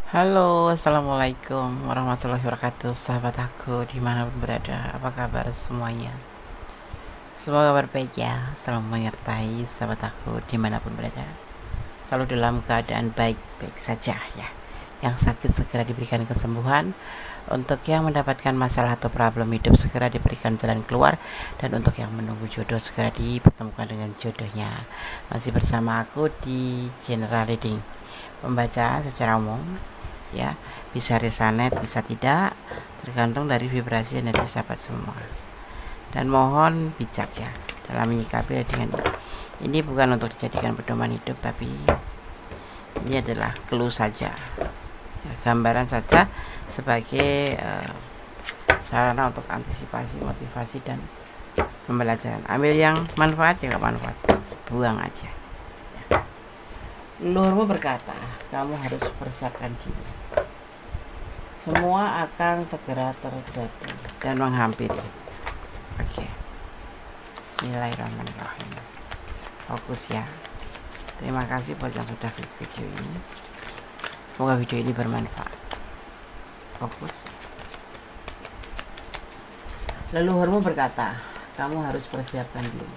Halo, assalamualaikum warahmatullahi wabarakatuh, sahabat aku dimanapun berada. Apa kabar semuanya? Semoga kabar baik ya, selalu menyertai sahabat aku dimanapun berada, selalu dalam keadaan baik-baik saja ya. Yang sakit segera diberikan kesembuhan, untuk yang mendapatkan masalah atau problem hidup segera diberikan jalan keluar, dan untuk yang menunggu jodoh segera dipertemukan dengan jodohnya. Masih bersama aku di General Reading, membaca secara umum ya, bisa resonate bisa tidak, tergantung dari vibrasi energi sahabat semua. Dan mohon bijak ya dalam menyikapi dengan ini bukan untuk dijadikan pedoman hidup, tapi ini adalah clue saja ya, gambaran saja sebagai sarana untuk antisipasi, motivasi, dan pembelajaran. Ambil yang manfaat, jika manfaat buang aja. Leluhurmu berkata, kamu harus persiapkan diri. Semua akan segera terjadi dan menghampiri. Oke. Bismillahirrahmanirrahim. Fokus ya. Terima kasih buat yang sudah klik video ini. Semoga video ini bermanfaat. Fokus. Leluhurmu berkata, kamu harus persiapkan diri.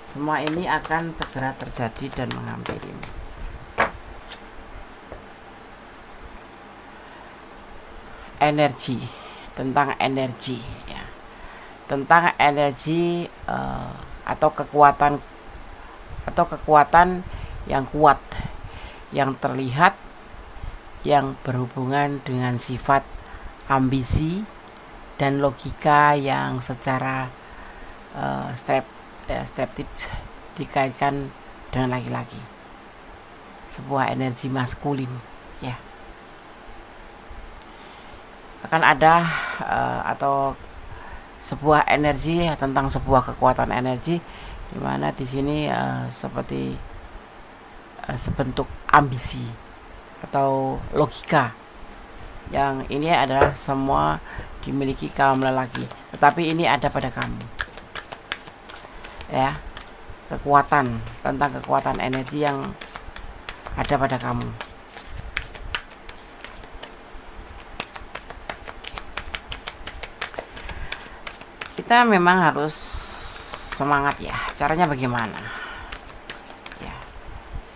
Semua ini akan segera terjadi dan menghampirimu. Energi, tentang energi ya, tentang energi atau kekuatan yang kuat, yang terlihat, yang berhubungan dengan sifat ambisi dan logika yang secara streptif dikaitkan dengan laki-laki, sebuah energi maskulin ya. Akan ada atau sebuah energi tentang sebuah kekuatan energi, dimana di sini seperti sebentuk ambisi atau logika, yang ini adalah semua dimiliki kaum lelaki, tetapi ini ada pada kamu ya, kekuatan, tentang kekuatan energi yang ada pada kamu. Kita memang harus semangat ya. Caranya bagaimana?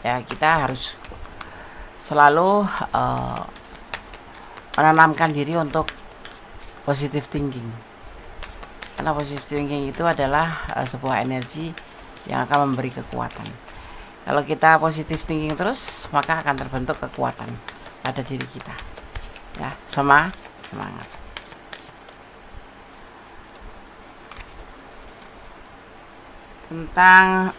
Ya kita harus selalu menanamkan diri untuk positive thinking. Karena positive thinking itu adalah sebuah energi yang akan memberi kekuatan. Kalau kita positive thinking terus, maka akan terbentuk kekuatan pada diri kita. Ya, semangat. Tentang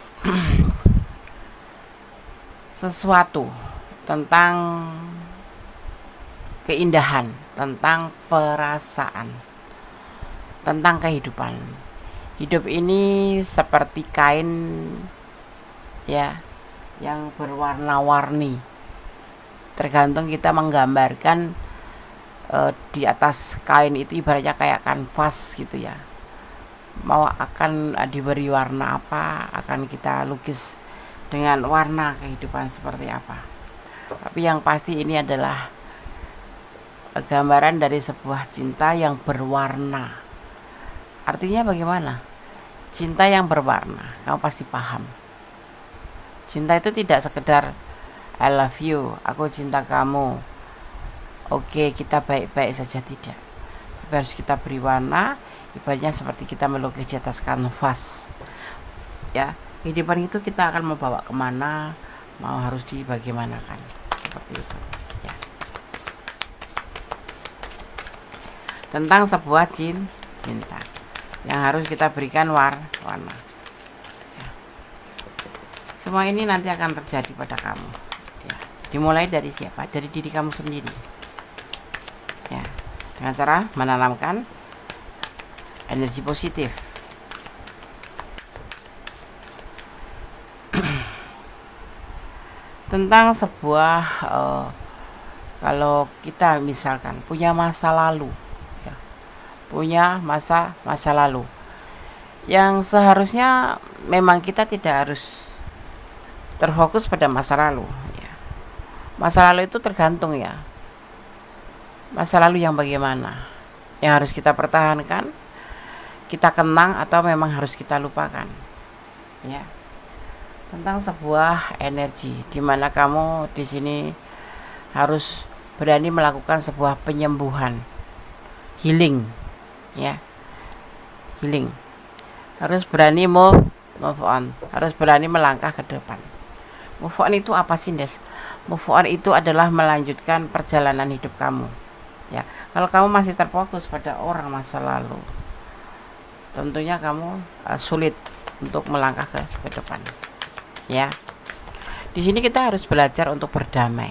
sesuatu, tentang keindahan, tentang perasaan, tentang kehidupan. Hidup ini seperti kain ya, yang berwarna-warni. Tergantung kita menggambarkan di atas kain itu, ibaratnya kayak kanvas gitu ya. Mau akan diberi warna apa, akan kita lukis dengan warna kehidupan seperti apa. Tapi yang pasti ini adalah gambaran dari sebuah cinta yang berwarna. Artinya bagaimana? Cinta yang berwarna, kamu pasti paham. Cinta itu tidak sekedar I love you, aku cinta kamu, oke kita baik-baik saja, tidak. Tapi harus kita beri warna. Ibaratnya seperti kita melukis di atas kanvas ya. Kehidupan itu kita akan membawa kemana, mau harus dibagaimanakan, seperti itu ya. Tentang sebuah cinta yang harus kita berikan warna ya. Semua ini nanti akan terjadi pada kamu ya. Dimulai dari siapa? Dari diri kamu sendiri ya, dengan cara menanamkan energi positif. Tentang sebuah kalau kita misalkan punya masa lalu ya, punya masa lalu yang seharusnya memang kita tidak harus terfokus pada masa lalu ya. Masa lalu itu tergantung ya, Masa lalu yang bagaimana? Yang harus kita pertahankan, kita kenang, atau memang harus kita lupakan? Ya. Tentang sebuah energi di mana kamu di sini harus berani melakukan sebuah penyembuhan, healing, ya. Healing. Harus berani move on, harus berani melangkah ke depan. Move on itu apa sih, Des? Move on itu adalah melanjutkan perjalanan hidup kamu. Ya, kalau kamu masih terfokus pada orang masa lalu, tentunya kamu sulit untuk melangkah ke depan. Ya, di sini kita harus belajar untuk berdamai.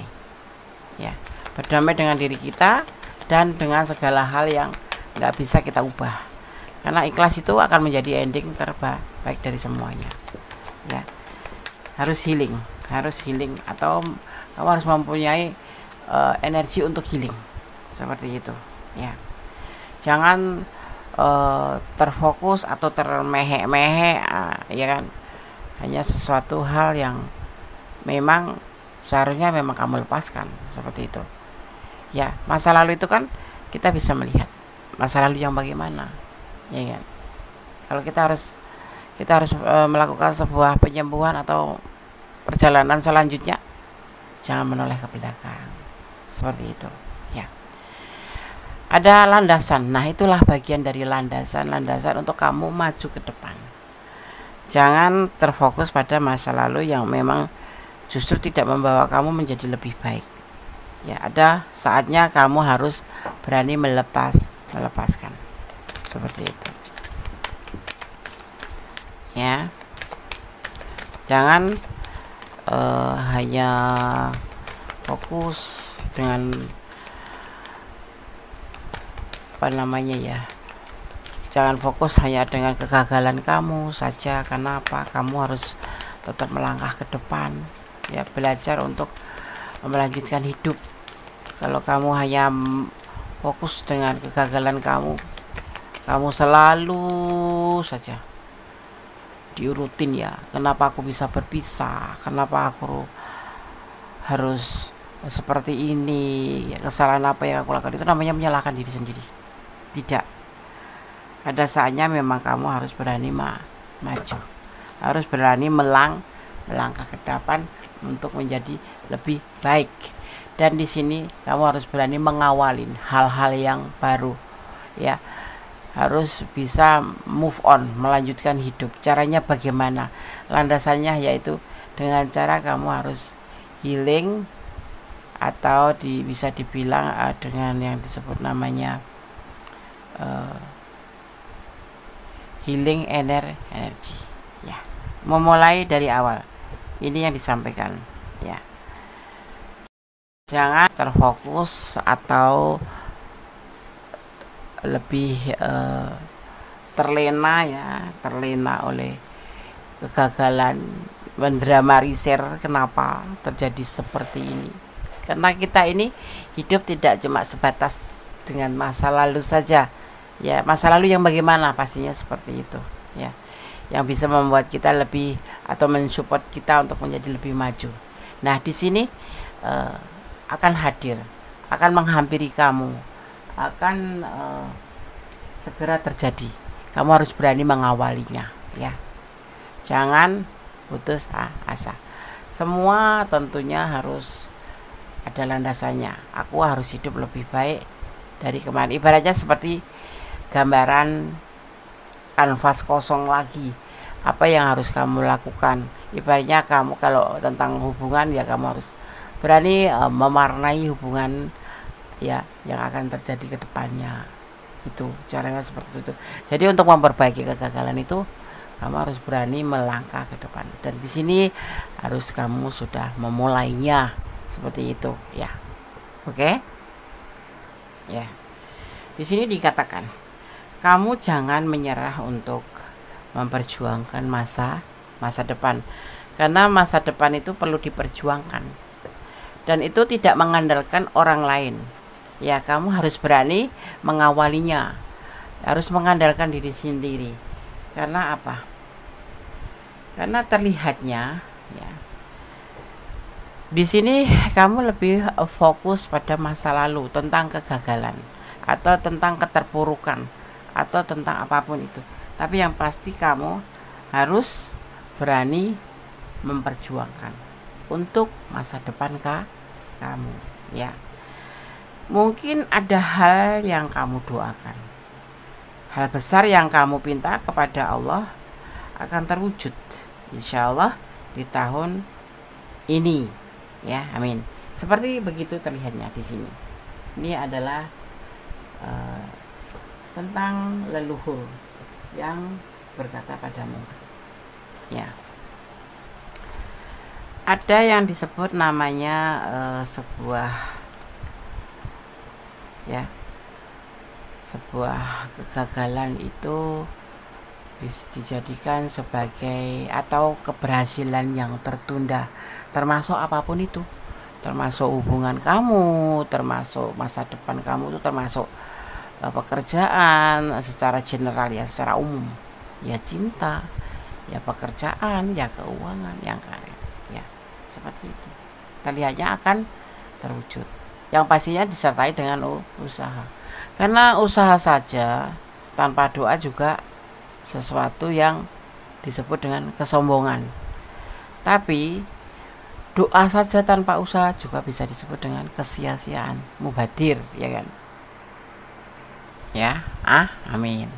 Ya, berdamai dengan diri kita dan dengan segala hal yang nggak bisa kita ubah. Karena ikhlas itu akan menjadi ending terbaik dari semuanya. Ya, harus healing atau kamu harus mempunyai energi untuk healing. Seperti itu, ya. Jangan terfokus atau termehe-mehe, ya kan, hanya sesuatu hal yang memang seharusnya memang kamu lepaskan, seperti itu. Ya, masa lalu itu kan kita bisa melihat masa lalu yang bagaimana, ya kan. Kalau kita harus melakukan sebuah penyembuhan atau perjalanan selanjutnya, jangan menoleh ke belakang, seperti itu, ya. Ada landasan. Nah, itulah bagian dari landasan untuk kamu maju ke depan. Jangan terfokus pada masa lalu yang memang justru tidak membawa kamu menjadi lebih baik. Ya, ada saatnya kamu harus berani melepaskan. Seperti itu. Ya. Jangan hanya fokus dengan jangan fokus hanya dengan kegagalan kamu saja. Karena apa? Kamu harus tetap melangkah ke depan, ya, belajar untuk melanjutkan hidup. Kalau kamu hanya fokus dengan kegagalan kamu selalu saja diurutin, ya, kenapa aku bisa berpisah, kenapa aku harus seperti ini, ya, kesalahan apa yang aku lakukan, itu namanya menyalahkan diri sendiri. Tidak. Ada saatnya memang kamu harus berani maju, harus berani melangkah ke depan untuk menjadi lebih baik. Dan di sini kamu harus berani mengawalin hal-hal yang baru, ya. Harus bisa move on, melanjutkan hidup. Caranya bagaimana? Landasannya yaitu dengan cara kamu harus healing, atau bisa dibilang dengan yang disebut namanya healing energi, ya. Memulai dari awal, ini yang disampaikan, ya. Jangan terfokus atau lebih terlena oleh kegagalan, mendramatisir kenapa terjadi seperti ini. Karena kita ini hidup tidak cuma sebatas dengan masa lalu saja, ya. Masa lalu yang bagaimana, pastinya seperti itu, ya, yang bisa membuat kita lebih atau mensupport kita untuk menjadi lebih maju. Nah, di sini akan hadir, akan menghampiri kamu, akan segera terjadi. Kamu harus berani mengawalinya, ya. Jangan putus asa. Semua tentunya harus ada landasannya. Aku harus hidup lebih baik dari kemarin. Ibaratnya seperti gambaran kanvas kosong lagi. Apa yang harus kamu lakukan? Ibaratnya kamu kalau tentang hubungan, ya, kamu harus berani mewarnai hubungan, ya, yang akan terjadi ke depannya. Itu caranya seperti itu. Jadi untuk memperbaiki kegagalan itu, kamu harus berani melangkah ke depan. Dan di sini harus kamu sudah memulainya, seperti itu, ya. Oke? Ya. Di sini dikatakan, kamu jangan menyerah untuk memperjuangkan masa depan. Karena masa depan itu perlu diperjuangkan. Dan itu tidak mengandalkan orang lain. Ya, kamu harus berani mengawalinya. Harus mengandalkan diri sendiri. Karena apa? Karena terlihatnya, ya, Di sini kamu lebih fokus pada masa lalu, tentang kegagalan atau tentang keterpurukan atau tentang apapun itu. Tapi yang pasti kamu harus berani memperjuangkan untuk masa depan kamu, ya. Mungkin ada hal yang kamu doakan, hal besar yang kamu pinta kepada Allah akan terwujud insya Allah di tahun ini, ya, amin. Seperti begitu terlihatnya di sini. Ini adalah tentang leluhur yang berkata padamu, ya. Ada yang disebut namanya sebuah kegagalan itu bisa dijadikan sebagai atau keberhasilan yang tertunda, termasuk apapun itu, termasuk hubungan kamu, termasuk masa depan kamu, itu termasuk pekerjaan secara general, ya, secara umum, ya, cinta, ya, pekerjaan, ya, keuangan, yang karir, ya, seperti itu terlihatnya akan terwujud, yang pastinya disertai dengan usaha, karena usaha saja tanpa doa juga sesuatu yang disebut dengan kesombongan. Tapi doa saja tanpa usaha juga bisa disebut dengan kesia-siaan, mubadir, ya kan? Ya, amin.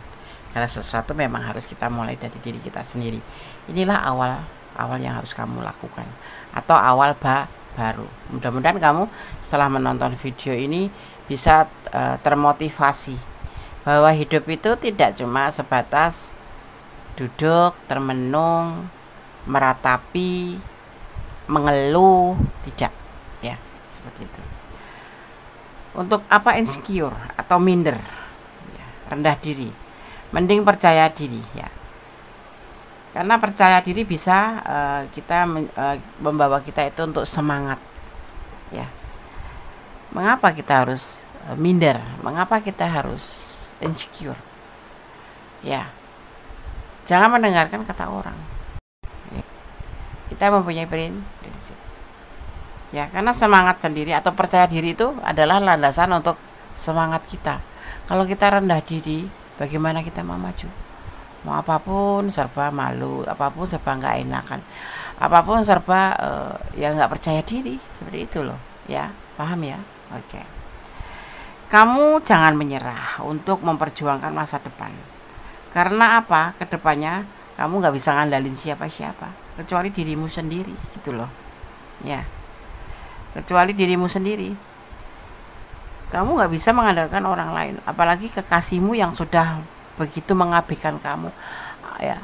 Karena sesuatu memang harus kita mulai dari diri kita sendiri. Inilah awal yang harus kamu lakukan, atau awal baru. Mudah-mudahan kamu setelah menonton video ini bisa termotivasi bahwa hidup itu tidak cuma sebatas duduk, termenung, meratapi, mengeluh, tidak, ya, seperti itu. Untuk apa insecure atau minder, ya, rendah diri, mending percaya diri, ya, karena percaya diri bisa membawa kita itu untuk semangat, ya. Mengapa kita harus minder? Mengapa kita harus insecure? Ya, jangan mendengarkan kata orang. Kita mempunyai prinsip. Ya, karena semangat sendiri atau percaya diri itu adalah landasan untuk semangat kita. Kalau kita rendah diri, bagaimana kita mau maju? Mau apapun serba malu, apapun serba nggak enakan, apapun serba ya nggak percaya diri, seperti itu loh. Ya, paham ya? Oke. Kamu jangan menyerah untuk memperjuangkan masa depan. Karena apa? Kedepannya kamu nggak bisa ngandalin siapa-siapa kecuali dirimu sendiri, gitu loh, ya. Kecuali dirimu sendiri. Kamu nggak bisa mengandalkan orang lain, apalagi kekasihmu yang sudah begitu mengabaikan kamu, ya.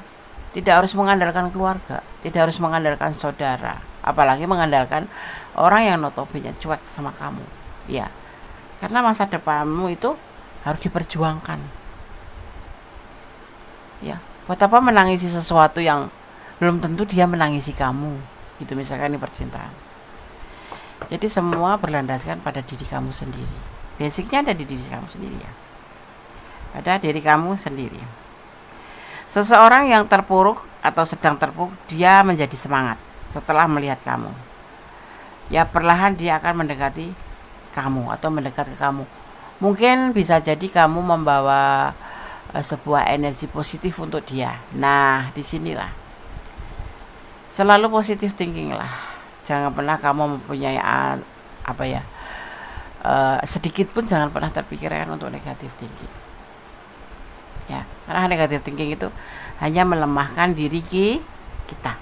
Tidak harus mengandalkan keluarga, tidak harus mengandalkan saudara, apalagi mengandalkan orang yang notabene cuek sama kamu, ya. Karena masa depanmu itu harus diperjuangkan. Ya, buat apa menangisi sesuatu yang belum tentu dia menangisi kamu, gitu, misalkan ini percintaan. Jadi semua berlandaskan pada diri kamu sendiri. Basicnya ada di diri kamu sendiri, ya, pada diri kamu sendiri. Seseorang yang terpuruk atau sedang terpuruk, dia menjadi semangat setelah melihat kamu. Ya, perlahan dia akan mendekati kamu atau mendekat ke kamu. Mungkin bisa jadi kamu membawa sebuah energi positif untuk dia. Nah, disinilah selalu positif thinking lah. Jangan pernah kamu mempunyai sedikit pun jangan pernah terpikirkan untuk negatif thinking, ya, karena negatif thinking itu hanya melemahkan diri kita,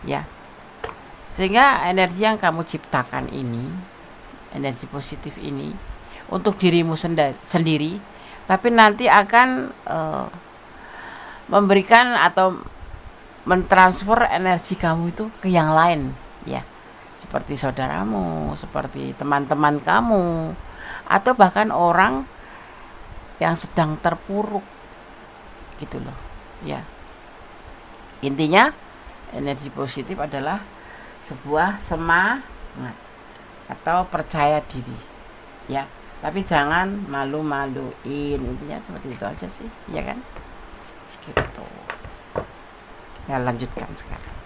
ya. Sehingga energi yang kamu ciptakan ini, energi positif ini untuk dirimu sendiri, tapi nanti akan memberikan atau mentransfer energi kamu itu ke yang lain, ya, seperti saudaramu, seperti teman-teman kamu, atau bahkan orang yang sedang terpuruk, gitu loh, ya. Intinya energi positif adalah sebuah semangat atau percaya diri, ya. Tapi jangan malu-maluin, intinya seperti itu aja sih, ya kan? Gitu. Ya, lanjutkan sekarang.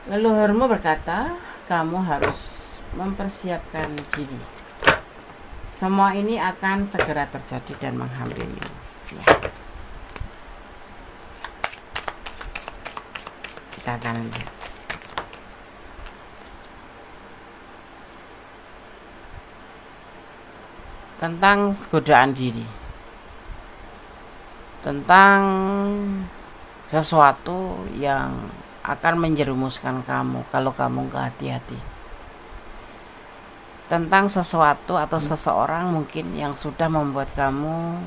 Leluhurmu berkata, kamu harus mempersiapkan diri. Semua ini akan segera terjadi dan menghampirimu. Ya. Kita akan lihat. Tentang godaan diri, tentang sesuatu yang akan menjerumuskan kamu kalau kamu gak hati-hati, tentang sesuatu atau seseorang mungkin yang sudah membuat kamu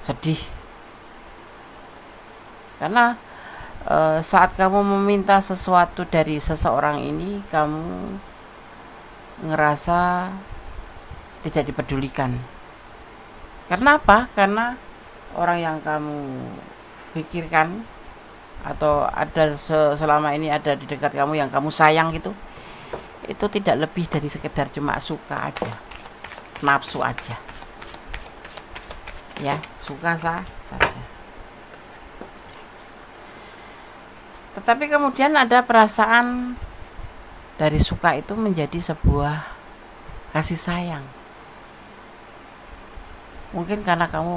sedih karena saat kamu meminta sesuatu dari seseorang ini, kamu ngerasa tidak dipedulikan. Karena apa? Karena orang yang kamu pikirkan atau ada selama ini ada di dekat kamu yang kamu sayang itu tidak lebih dari sekedar cuma suka aja, nafsu aja, ya, suka saja. Tetapi kemudian ada perasaan dari suka itu menjadi sebuah kasih sayang. Mungkin karena kamu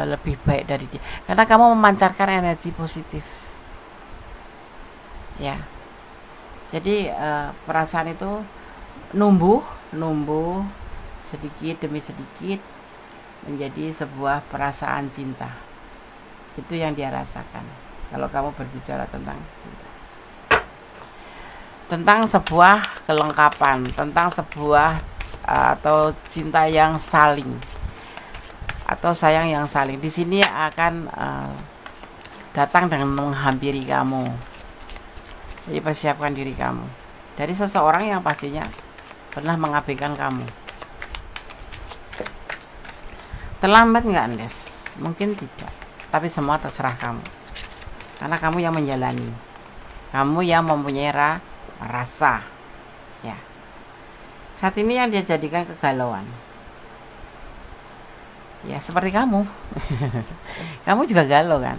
lebih baik dari dia, karena kamu memancarkan energi positif, ya. Jadi perasaan itu numbuh sedikit demi sedikit menjadi sebuah perasaan cinta. Itu yang dia rasakan kalau kamu berbicara tentang cinta, tentang sebuah kelengkapan, tentang sebuah atau cinta yang saling atau sayang yang saling. Di sini akan datang dengan menghampiri kamu. Jadi persiapkan diri kamu dari seseorang yang pastinya pernah mengabaikan kamu. Terlambat nggak, Andes? Mungkin tidak, tapi semua terserah kamu. Karena kamu yang menjalani, kamu yang mempunyai rasa, ya. Saat ini yang dia jadikan kegalauan, ya seperti kamu. Kamu juga galau kan,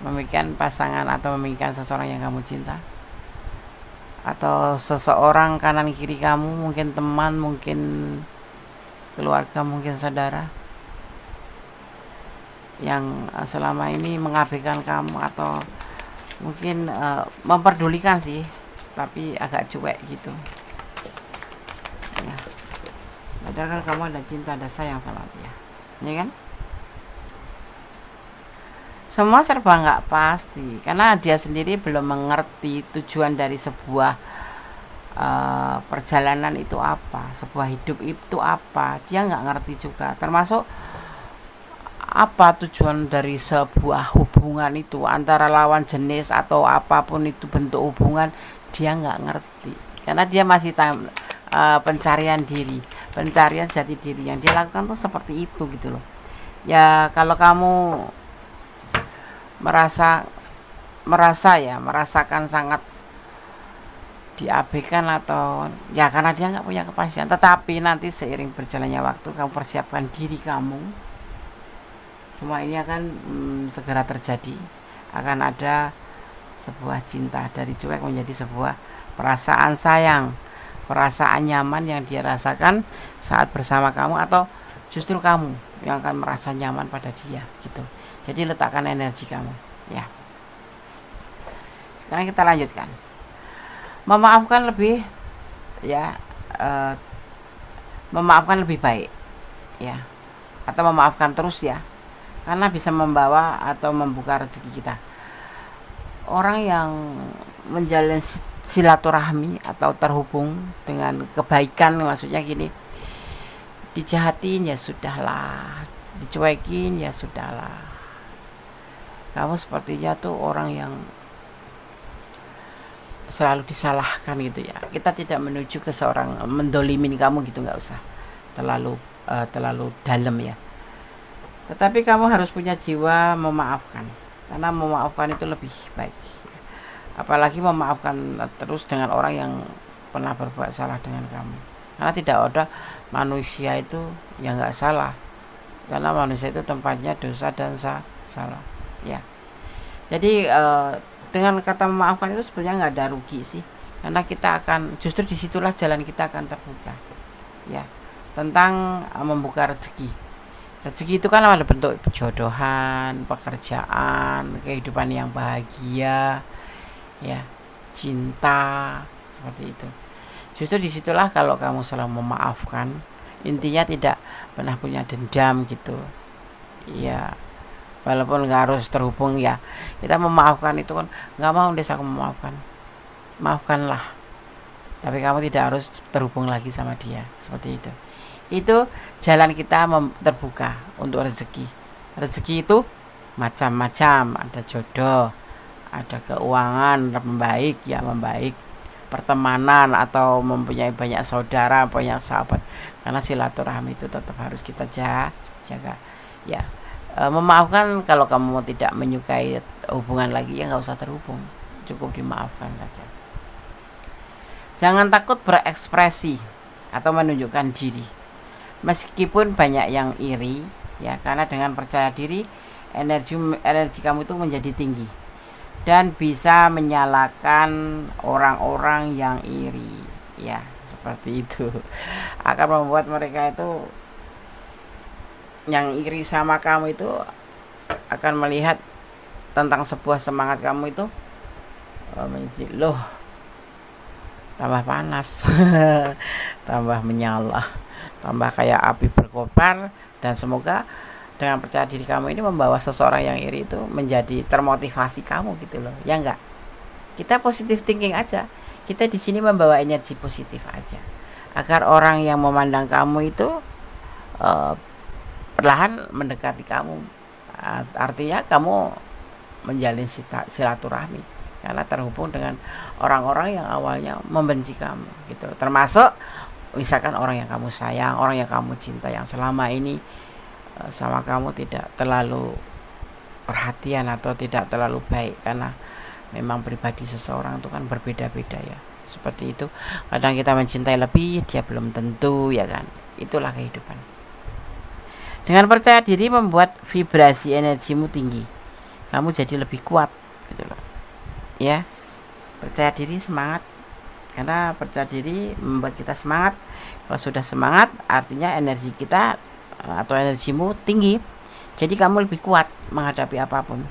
memikirkan pasangan atau memikirkan seseorang yang kamu cinta, atau seseorang kanan kiri kamu, mungkin teman, mungkin keluarga, mungkin saudara yang selama ini mengabaikan kamu atau mungkin memperdulikan sih, tapi agak cuek gitu, ya. Padahal kamu ada cinta, ada sayang sama dia, ya kan? Semua serba nggak pasti karena dia sendiri belum mengerti tujuan dari sebuah perjalanan itu apa, sebuah hidup itu apa. Dia nggak ngerti juga, termasuk apa tujuan dari sebuah hubungan itu antara lawan jenis atau apapun itu bentuk hubungan. Dia nggak ngerti karena dia masih pencarian diri, pencarian jati diri. Yang dia lakukan tuh seperti itu gitu loh. Ya kalau kamu merasakan sangat diabaikan atau ya karena dia nggak punya kepastian, tetapi nanti seiring berjalannya waktu kamu persiapkan diri kamu, semua ini akan segera terjadi. Akan ada sebuah cinta dari cuek menjadi sebuah perasaan sayang, perasaan nyaman yang dia rasakan saat bersama kamu, atau justru kamu yang akan merasa nyaman pada dia gitu. Jadi letakkan energi kamu, ya. Sekarang kita lanjutkan. Memaafkan lebih, ya, memaafkan lebih baik, ya, atau memaafkan terus, ya, karena bisa membawa atau membuka rezeki kita. Orang yang menjalin silaturahmi atau terhubung dengan kebaikan, maksudnya gini, dijahatin ya sudahlah, dicuekin ya sudahlah. Kamu sepertinya tuh orang yang selalu disalahkan gitu ya. Kita tidak menuju ke seorang mendolimin kamu gitu, nggak usah terlalu dalam ya. Tetapi kamu harus punya jiwa memaafkan, karena memaafkan itu lebih baik. Apalagi memaafkan terus dengan orang yang pernah berbuat salah dengan kamu. Karena tidak ada manusia itu yang nggak salah, karena manusia itu tempatnya dosa dan salah, ya. Jadi dengan kata memaafkan itu sebenarnya nggak ada rugi sih, karena kita akan justru disitulah jalan kita akan terbuka ya, tentang membuka rezeki. Rezeki itu kan ada bentuk jodohan, pekerjaan, kehidupan yang bahagia ya, cinta, seperti itu. Justru disitulah kalau kamu selalu memaafkan, intinya tidak pernah punya dendam gitu ya, walaupun nggak harus terhubung ya, kita memaafkan itu kan nggak mau desa aku memaafkan, maafkanlah, tapi kamu tidak harus terhubung lagi sama dia, seperti itu jalan kita terbuka untuk rezeki. Rezeki itu macam-macam, ada jodoh, ada keuangan membaik ya, membaik, pertemanan, atau mempunyai banyak saudara, banyak sahabat, karena silaturahmi itu tetap harus kita jaga ya. Memaafkan, kalau kamu tidak menyukai hubungan lagi ya nggak usah terhubung, cukup dimaafkan saja. Jangan takut berekspresi atau menunjukkan diri, meskipun banyak yang iri ya, karena dengan percaya diri energi kamu itu menjadi tinggi dan bisa menyalakan orang-orang yang iri ya, seperti itu. Akan membuat mereka itu yang iri sama kamu itu akan melihat tentang sebuah semangat kamu itu loh, tambah panas tambah menyala, tambah kayak api berkobar. Dan semoga dengan percaya diri kamu ini membawa seseorang yang iri itu menjadi termotivasi kamu gitu loh, ya enggak? Kita positive thinking aja, kita di sini membawa energi positif aja, agar orang yang memandang kamu itu perlahan mendekati kamu. Artinya kamu menjalin silaturahmi karena terhubung dengan orang-orang yang awalnya membenci kamu gitu, termasuk misalkan orang yang kamu sayang, orang yang kamu cinta, yang selama ini sama kamu tidak terlalu perhatian atau tidak terlalu baik, karena memang pribadi seseorang itu kan berbeda-beda ya, seperti itu. Kadang kita mencintai lebih, dia belum tentu ya kan, itulah kehidupan. Dengan percaya diri membuat vibrasi energimu tinggi, kamu jadi lebih kuat gitu loh ya. Percaya diri, semangat, karena percaya diri membuat kita semangat. Kalau sudah semangat artinya energi kita atau energimu tinggi, jadi kamu lebih kuat menghadapi apapun.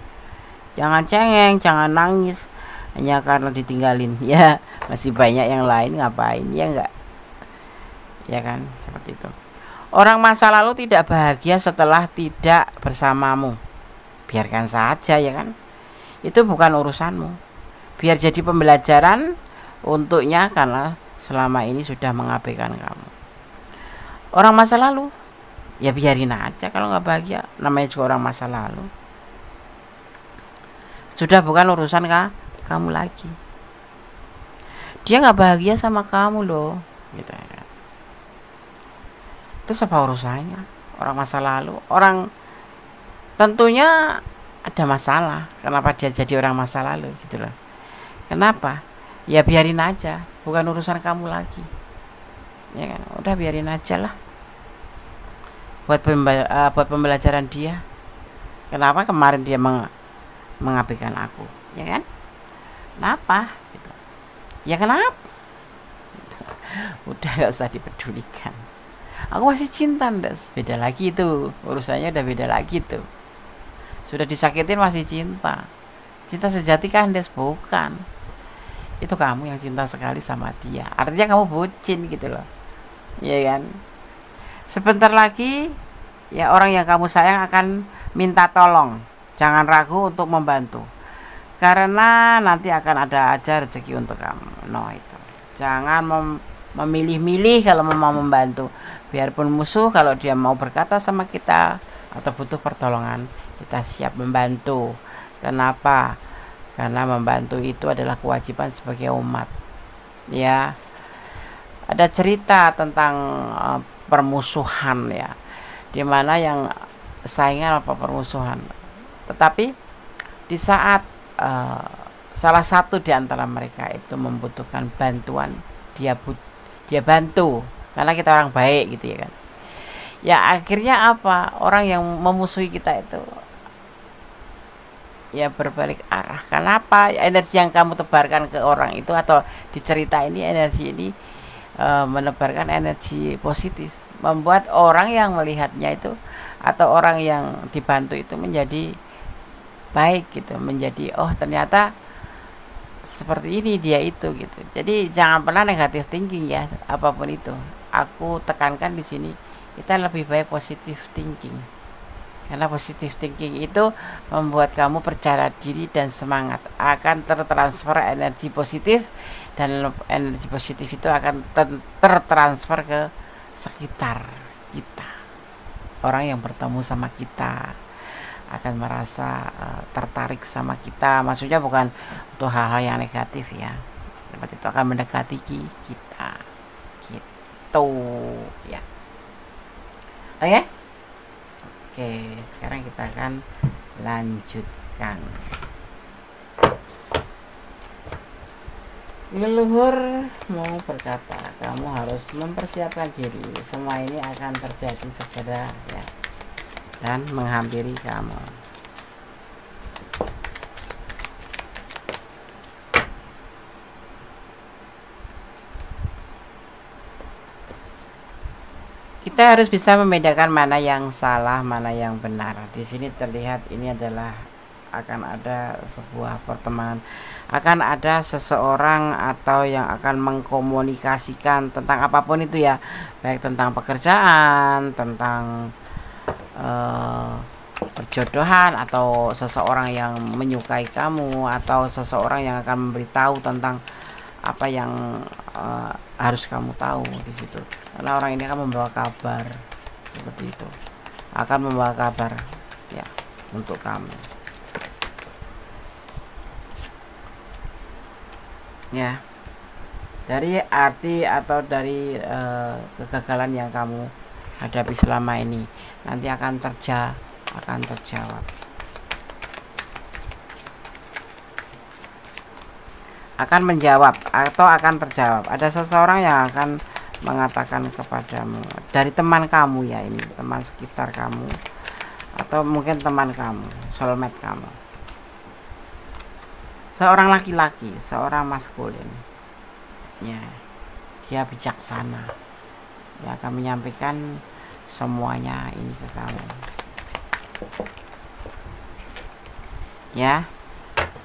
Jangan cengeng, jangan nangis hanya karena ditinggalin ya, masih banyak yang lain, ngapain ya enggak, ya kan, seperti itu. Orang masa lalu tidak bahagia setelah tidak bersamamu, biarkan saja ya kan, itu bukan urusanmu. Biar jadi pembelajaran untuknya, karena selama ini sudah mengabaikan kamu. Orang masa lalu ya biarin aja, kalau nggak bahagia, namanya juga orang masa lalu, sudah bukan urusan kamu lagi. Dia nggak bahagia sama kamu loh gitu ya. Itu apa urusannya? Orang masa lalu, orang tentunya ada masalah, kenapa dia jadi orang masa lalu gitu loh. Kenapa? Ya biarin aja, bukan urusan kamu lagi ya kan, udah biarin aja lah, buat pembelajaran dia. Kenapa kemarin dia mengabaikan aku ya kan, kenapa gitu ya, kenapa udah gak usah dipedulikan, aku masih cinta ndas, beda lagi itu urusannya, udah beda lagi tuh. Sudah disakitin masih cinta, cinta sejati kan ndas, bukan. Itu kamu yang cinta sekali sama dia, artinya kamu bucin gitu loh ya kan. Sebentar lagi ya orang yang kamu sayang akan minta tolong, jangan ragu untuk membantu, karena nanti akan ada aja rezeki untuk kamu. No, itu jangan memilih-milih kalau mau membantu. Biarpun musuh, kalau dia mau berkata sama kita atau butuh pertolongan, kita siap membantu. Kenapa? Karena membantu itu adalah kewajiban sebagai umat ya. Ada cerita tentang permusuhan ya, dimana yang saingan apa permusuhan, tetapi di saat salah satu di antara mereka itu membutuhkan bantuan, dia bantu, karena kita orang baik gitu ya kan. Ya akhirnya apa, orang yang memusuhi kita itu ya berbalik arah. Kenapa? Energi yang kamu tebarkan ke orang itu atau di cerita ini, energi ini menebarkan energi positif, membuat orang yang melihatnya itu atau orang yang dibantu itu menjadi baik gitu, menjadi oh ternyata seperti ini dia itu gitu. Jadi jangan pernah negatif thinking ya, apapun itu. Aku tekankan di sini kita lebih baik positif thinking. Karena positif thinking itu membuat kamu percaya diri dan semangat, akan tertransfer energi positif, dan energi positif itu akan tertransfer ke sekitar kita. Orang yang bertemu sama kita akan merasa tertarik sama kita. Maksudnya bukan untuk hal-hal yang negatif ya, seperti itu akan mendekati kita gitu ya. Oke. Oke, sekarang kita akan lanjutkan. Leluhur mau berkata, kamu harus mempersiapkan diri. Semua ini akan terjadi segera ya, dan menghampiri kamu. Kita harus bisa membedakan mana yang salah, mana yang benar. Di sini terlihat ini adalah akan ada sebuah pertemanan, akan ada seseorang atau yang akan mengkomunikasikan tentang apapun itu ya, baik tentang pekerjaan, tentang perjodohan, atau seseorang yang menyukai kamu, atau seseorang yang akan memberitahu tentang apa yang harus kamu tahu di situ. Karena orang ini akan membawa kabar seperti itu, akan membawa kabar ya untuk kamu ya, dari arti atau dari kegagalan yang kamu hadapi selama ini nanti akan terjawab, akan menjawab atau akan terjawab. Ada seseorang yang akan mengatakan kepadamu dari teman kamu ya, ini teman sekitar kamu atau mungkin teman kamu, soulmate kamu, seorang laki-laki, seorang maskulin ya, dia bijaksana ya, akan menyampaikan semuanya ini ke kamu ya,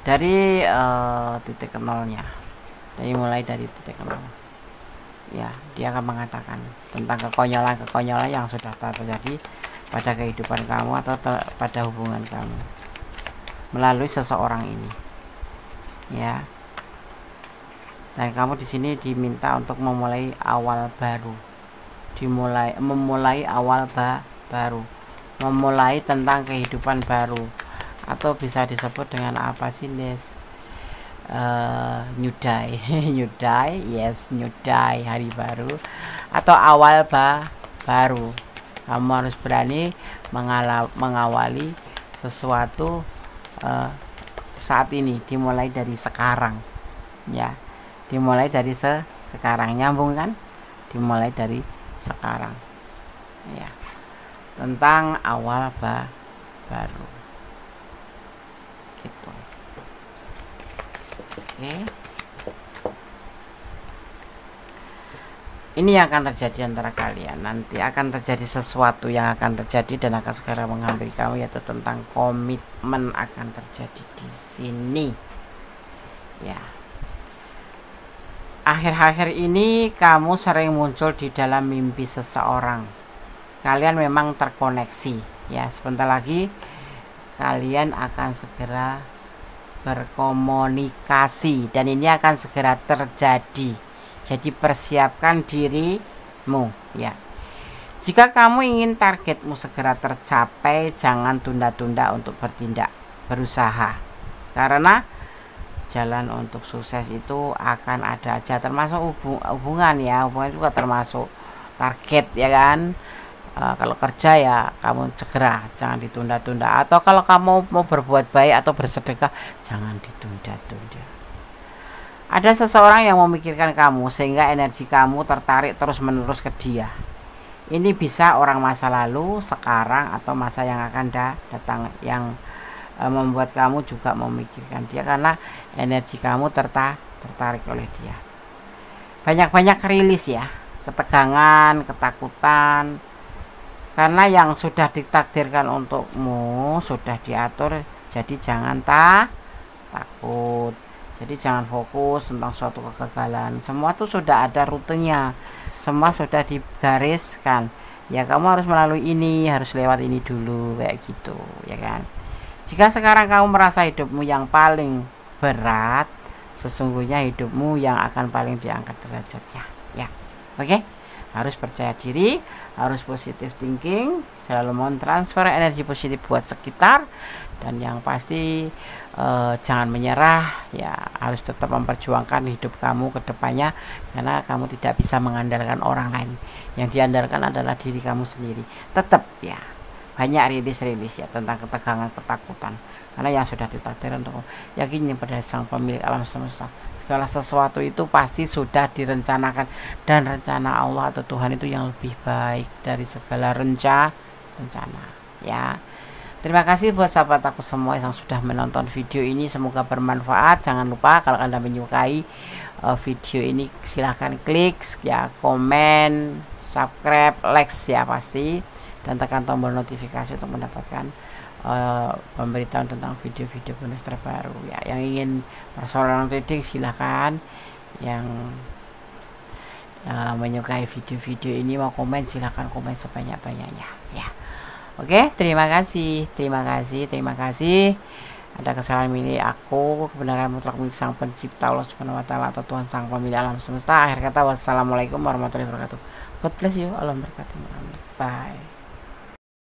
dari titik nolnya, mulai dari titik nol ya. Dia akan mengatakan tentang kekonyolan yang sudah terjadi pada kehidupan kamu atau pada hubungan kamu melalui seseorang ini ya. Dan kamu di sini diminta untuk memulai awal baru, memulai awal baru, memulai tentang kehidupan baru, atau bisa disebut dengan apa sih Nes? New day new day, yes, new day, hari baru atau awal baru. Kamu harus berani mengawali sesuatu saat ini, dimulai dari sekarang ya, dimulai dari sekarang, nyambung kan, dimulai dari sekarang ya, tentang awal baru gitu. Oke. Ini yang akan terjadi antara kalian. Nanti akan terjadi sesuatu yang akan terjadi dan akan segera menghampiri kamu, yaitu tentang komitmen akan terjadi di sini. Ya. Akhir-akhir ini kamu sering muncul di dalam mimpi seseorang. Kalian memang terkoneksi. Ya, sebentar lagi kalian akan segera berkomunikasi dan ini akan segera terjadi. Jadi persiapkan dirimu ya. Jika kamu ingin targetmu segera tercapai, jangan tunda-tunda untuk bertindak, berusaha. Karena jalan untuk sukses itu akan ada aja, termasuk hubungan ya. Hubungan juga termasuk target ya kan. Kalau kerja ya kamu segera, jangan ditunda-tunda. Atau kalau kamu mau berbuat baik atau bersedekah, jangan ditunda-tunda. Ada seseorang yang memikirkan kamu sehingga energi kamu tertarik terus-menerus ke dia. Ini bisa orang masa lalu, sekarang, atau masa yang akan datang, yang membuat kamu juga memikirkan dia, karena energi kamu tertarik oleh dia. Banyak-banyak rilis ya, ketegangan, ketakutan, karena yang sudah ditakdirkan untukmu sudah diatur. Jadi jangan takut, jadi jangan fokus tentang suatu kegagalan. Semua tuh sudah ada rutenya, semua sudah digariskan ya, kamu harus melalui ini, harus lewat ini dulu, kayak gitu ya kan. Jika sekarang kamu merasa hidupmu yang paling berat, sesungguhnya hidupmu yang akan paling diangkat derajatnya ya. Oke, harus percaya diri, harus positive thinking, selalu mentransfer energi positif buat sekitar, dan yang pasti jangan menyerah ya, harus tetap memperjuangkan hidup kamu ke depannya, karena kamu tidak bisa mengandalkan orang lain, yang diandalkan adalah diri kamu sendiri. Tetap ya, banyak rilis ya tentang ketegangan, ketakutan, karena yang sudah ditakdirkan untuk yakini pada sang pemilik alam semesta. Segala sesuatu itu pasti sudah direncanakan, dan rencana Allah atau Tuhan itu yang lebih baik dari segala rencana ya. Terima kasih buat sahabat aku semua yang sudah menonton video ini, semoga bermanfaat. Jangan lupa kalau Anda menyukai video ini, silahkan klik ya, komen, subscribe, like ya pasti, dan tekan tombol notifikasi untuk mendapatkan pemberitahuan tentang video-video bonus terbaru ya. Yang ingin personal reading silahkan, yang menyukai video-video ini mau komen silahkan komen sebanyak-banyaknya ya. Oke, terima kasih. Ada kesalahan milik aku, kebenaran mutlak milik Sang Pencipta Allah Subhanahu wa taala atau Tuhan Sang Pemilik alam semesta. Akhir kata, wassalamualaikum warahmatullahi wabarakatuh. God bless you. Allah berkati. Bye.